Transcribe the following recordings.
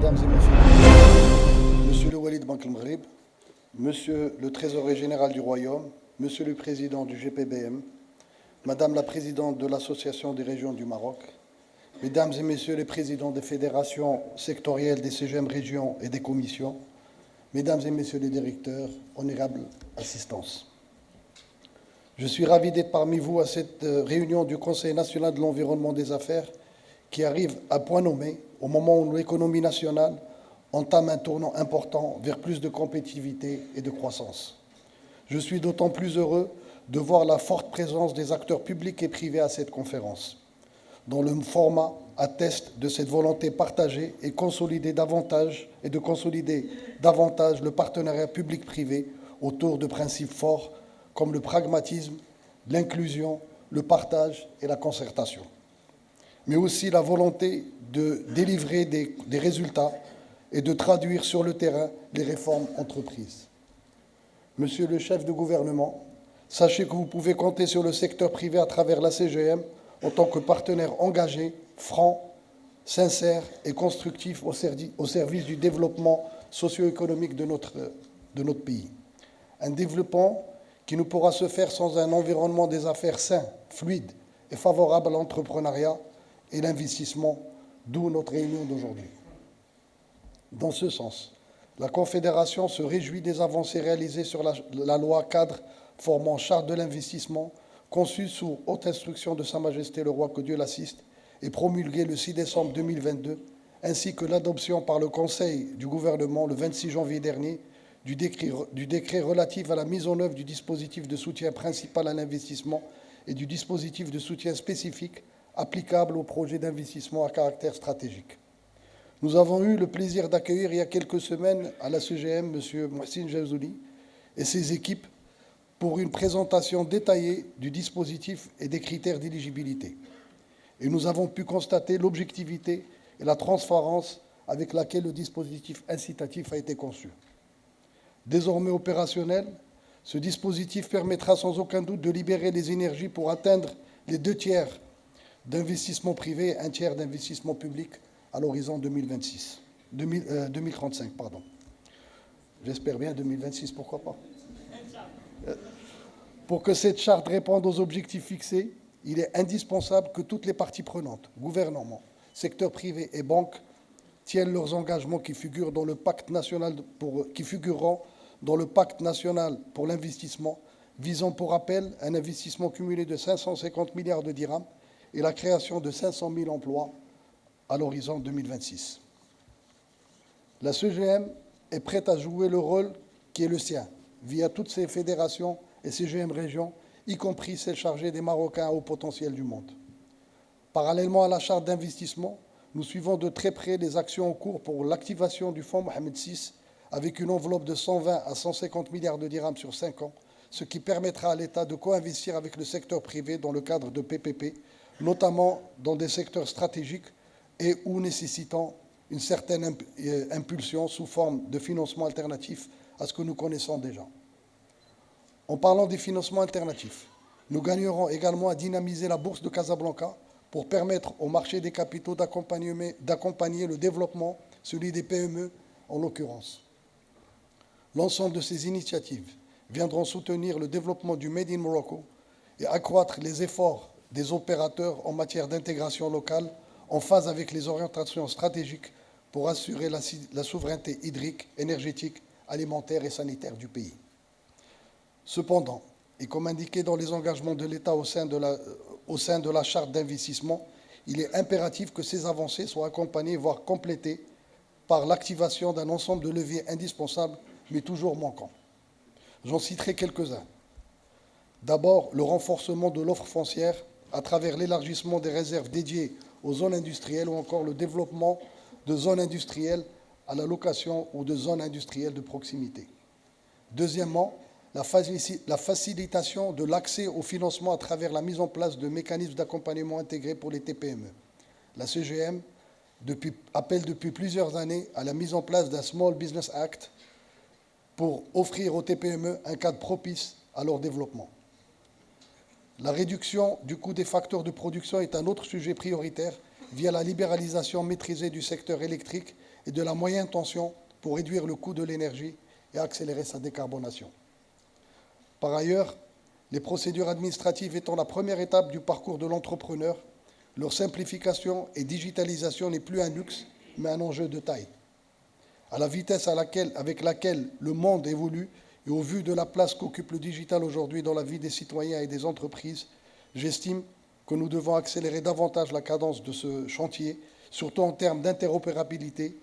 Mesdames et Messieurs, Monsieur le Walid Bank al-Maghrib, Monsieur le Trésorier général du Royaume, Monsieur le Président du GPBM, Madame la Présidente de l'Association des régions du Maroc, Mesdames et Messieurs les Présidents des fédérations sectorielles des CGM régions et des commissions, Mesdames et Messieurs les directeurs, honorables assistances. Je suis ravi d'être parmi vous à cette réunion du Conseil national de l'environnement des affaires qui arrive à point nommé au moment où l'économie nationale entame un tournant important vers plus de compétitivité et de croissance. Je suis d'autant plus heureux de voir la forte présence des acteurs publics et privés à cette conférence, dont le format atteste de cette volonté partagée et de consolider davantage le partenariat public-privé autour de principes forts comme le pragmatisme, l'inclusion, le partage et la concertation, mais aussi la volonté de délivrer des résultats et de traduire sur le terrain les réformes entreprises. Monsieur le chef de gouvernement, sachez que vous pouvez compter sur le secteur privé à travers la CGM en tant que partenaire engagé, franc, sincère et constructif au service du développement socio-économique de notre pays. Un développement qui ne pourra se faire sans un environnement des affaires sain, fluide et favorable à l'entrepreneuriat et l'investissement, d'où notre réunion d'aujourd'hui. Dans ce sens, la Confédération se réjouit des avancées réalisées sur la loi cadre formant charte de l'investissement, conçue sous haute instruction de Sa Majesté le Roi, que Dieu l'assiste, et promulguée le 6 décembre 2022, ainsi que l'adoption par le Conseil du gouvernement le 26 janvier dernier du décret relatif à la mise en œuvre du dispositif de soutien principal à l'investissement et du dispositif de soutien spécifique applicable aux projets d'investissement à caractère stratégique. Nous avons eu le plaisir d'accueillir il y a quelques semaines à la CGM M. Mohsin Jaouzouli et ses équipes pour une présentation détaillée du dispositif et des critères d'éligibilité. Et nous avons pu constater l'objectivité et la transparence avec laquelle le dispositif incitatif a été conçu. Désormais opérationnel, ce dispositif permettra sans aucun doute de libérer les énergies pour atteindre les 2 tiers d'investissement privé et 1 tiers d'investissement public à l'horizon 2035. J'espère bien 2026, pourquoi pas. Pour que cette charte réponde aux objectifs fixés, il est indispensable que toutes les parties prenantes, gouvernement, secteur privé et banques, tiennent leurs engagements qui figureront dans le pacte national pour l'investissement, visant pour rappel un investissement cumulé de 550 milliards de dirhams et la création de 500 000 emplois à l'horizon 2026. La CGM est prête à jouer le rôle qui est le sien, via toutes ses fédérations et CGM régions, y compris celles chargées des Marocains à haut potentiel du monde. Parallèlement à la charte d'investissement, nous suivons de très près les actions en cours pour l'activation du fonds Mohamed VI, avec une enveloppe de 120 à 150 milliards de dirhams sur 5 ans, ce qui permettra à l'État de co-investir avec le secteur privé dans le cadre de PPP, notamment dans des secteurs stratégiques et ou nécessitant une certaine impulsion sous forme de financement alternatif à ce que nous connaissons déjà. En parlant des financements alternatifs, nous gagnerons également à dynamiser la bourse de Casablanca pour permettre au marché des capitaux d'accompagner le développement, celui des PME en l'occurrence. L'ensemble de ces initiatives viendront soutenir le développement du Made in Morocco et accroître les efforts des opérateurs en matière d'intégration locale en phase avec les orientations stratégiques pour assurer la souveraineté hydrique, énergétique, alimentaire et sanitaire du pays. Cependant, et comme indiqué dans les engagements de l'État au sein de la charte d'investissement, il est impératif que ces avancées soient accompagnées, voire complétées, par l'activation d'un ensemble de leviers indispensables, mais toujours manquants. J'en citerai quelques-uns. D'abord, le renforcement de l'offre foncière à travers l'élargissement des réserves dédiées aux zones industrielles ou encore le développement de zones industrielles à la location ou de zones industrielles de proximité. Deuxièmement, la facilitation de l'accès au financement à travers la mise en place de mécanismes d'accompagnement intégrés pour les TPME. La CGM appelle depuis plusieurs années à la mise en place d'un Small Business Act pour offrir aux TPME un cadre propice à leur développement. La réduction du coût des facteurs de production est un autre sujet prioritaire via la libéralisation maîtrisée du secteur électrique et de la moyenne tension pour réduire le coût de l'énergie et accélérer sa décarbonation. Par ailleurs, les procédures administratives étant la première étape du parcours de l'entrepreneur, leur simplification et digitalisation n'est plus un luxe, mais un enjeu de taille. À la vitesse avec laquelle le monde évolue et au vu de la place qu'occupe le digital aujourd'hui dans la vie des citoyens et des entreprises, j'estime que nous devons accélérer davantage la cadence de ce chantier, surtout en termes d'interopérabilité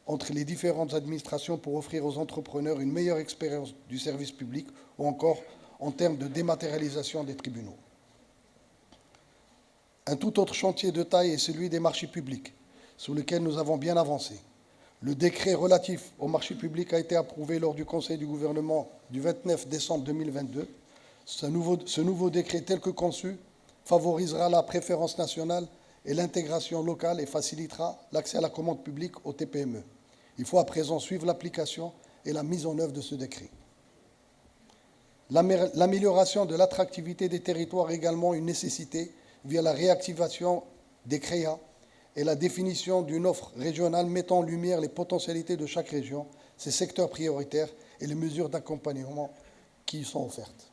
entre les différentes administrations pour offrir aux entrepreneurs une meilleure expérience du service public ou encore en termes de dématérialisation des tribunaux. Un tout autre chantier de taille est celui des marchés publics, sur lequel nous avons bien avancé. Le décret relatif aux marchés publics a été approuvé lors du Conseil du gouvernement du 29 décembre 2022. Ce nouveau décret, tel que conçu, favorisera la préférence nationale et l'intégration locale et facilitera l'accès à la commande publique aux TPME. Il faut à présent suivre l'application et la mise en œuvre de ce décret. L'amélioration de l'attractivité des territoires est également une nécessité via la réactivation des CREA et la définition d'une offre régionale mettant en lumière les potentialités de chaque région, ses secteurs prioritaires et les mesures d'accompagnement qui y sont offertes.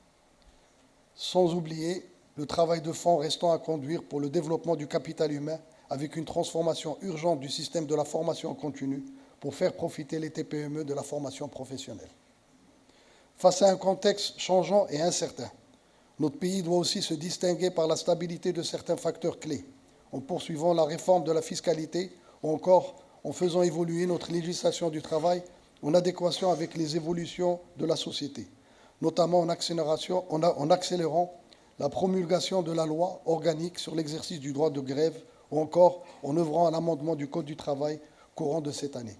Sans oublier le travail de fond restant à conduire pour le développement du capital humain avec une transformation urgente du système de la formation en continu pour faire profiter les TPME de la formation professionnelle. Face à un contexte changeant et incertain, notre pays doit aussi se distinguer par la stabilité de certains facteurs clés, en poursuivant la réforme de la fiscalité ou encore en faisant évoluer notre législation du travail en adéquation avec les évolutions de la société, notamment en accélérant la promulgation de la loi organique sur l'exercice du droit de grève ou encore en œuvrant à l'amendement du Code du travail courant de cette année.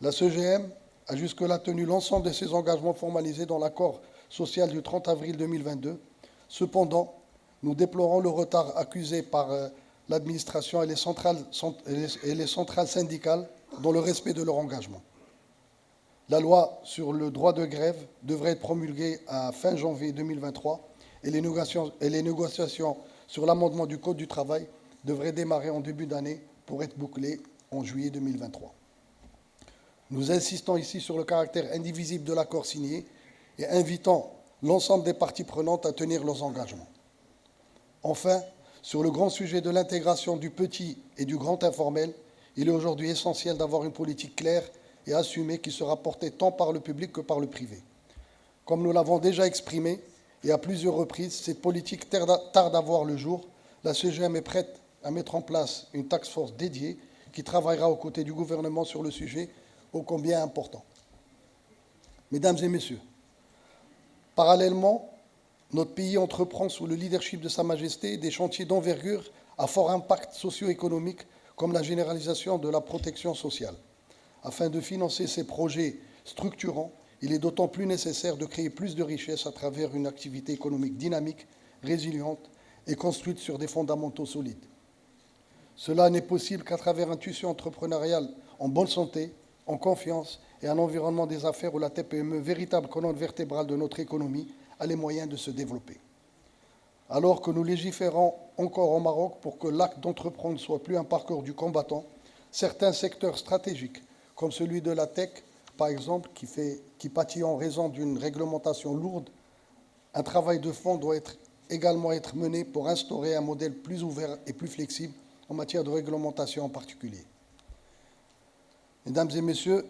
La CGM a jusque-là tenu l'ensemble de ses engagements formalisés dans l'accord social du 30 avril 2022. Cependant, nous déplorons le retard accusé par l'administration et les centrales syndicales dans le respect de leur engagement. La loi sur le droit de grève devrait être promulguée à fin janvier 2023 et les négociations sur l'amendement du Code du travail devraient démarrer en début d'année pour être bouclées en juillet 2023. Nous insistons ici sur le caractère indivisible de l'accord signé et invitons l'ensemble des parties prenantes à tenir leurs engagements. Enfin, sur le grand sujet de l'intégration du petit et du grand informel, il est aujourd'hui essentiel d'avoir une politique claire et assumée qui sera portée tant par le public que par le privé. Comme nous l'avons déjà exprimé, et à plusieurs reprises, cette politique tarde à voir le jour. La CGM est prête à mettre en place une task force dédiée qui travaillera aux côtés du gouvernement sur le sujet ô combien important. Mesdames et messieurs, parallèlement, notre pays entreprend sous le leadership de Sa Majesté des chantiers d'envergure à fort impact socio-économique comme la généralisation de la protection sociale. Afin de financer ces projets structurants, il est d'autant plus nécessaire de créer plus de richesses à travers une activité économique dynamique, résiliente et construite sur des fondamentaux solides. Cela n'est possible qu'à travers un tissu entrepreneurial en bonne santé, en confiance et un environnement des affaires où la TPME, véritable colonne vertébrale de notre économie, a les moyens de se développer. Alors que nous légiférons encore au Maroc pour que l'acte d'entreprendre ne soit plus un parcours du combattant, certains secteurs stratégiques, comme celui de la tech, par exemple, qui pâtit en raison d'une réglementation lourde, un travail de fond doit également être mené pour instaurer un modèle plus ouvert et plus flexible en matière de réglementation en particulier. Mesdames et messieurs,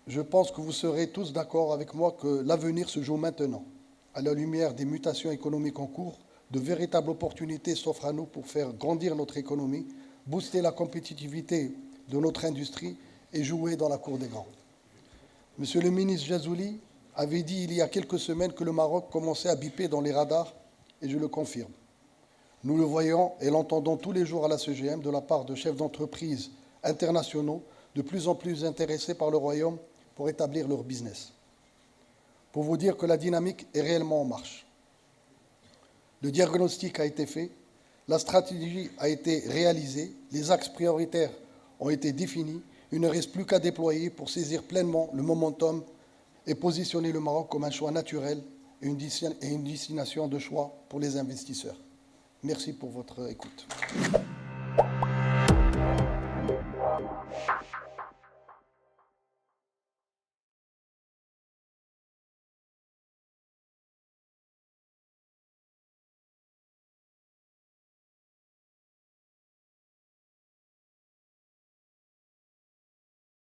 je pense que vous serez tous d'accord avec moi que l'avenir se joue maintenant. À la lumière des mutations économiques en cours, de véritables opportunités s'offrent à nous pour faire grandir notre économie, booster la compétitivité de notre industrie et jouer dans la cour des grands. Monsieur le ministre Jazouli avait dit il y a quelques semaines que le Maroc commençait à biper dans les radars, et je le confirme. Nous le voyons et l'entendons tous les jours à la CGM de la part de chefs d'entreprise internationaux de plus en plus intéressés par le Royaume pour établir leur business. Pour vous dire que la dynamique est réellement en marche. Le diagnostic a été fait, la stratégie a été réalisée, les axes prioritaires ont été définis. Il ne reste plus qu'à déployer pour saisir pleinement le momentum et positionner le Maroc comme un choix naturel et une destination de choix pour les investisseurs. Merci pour votre écoute.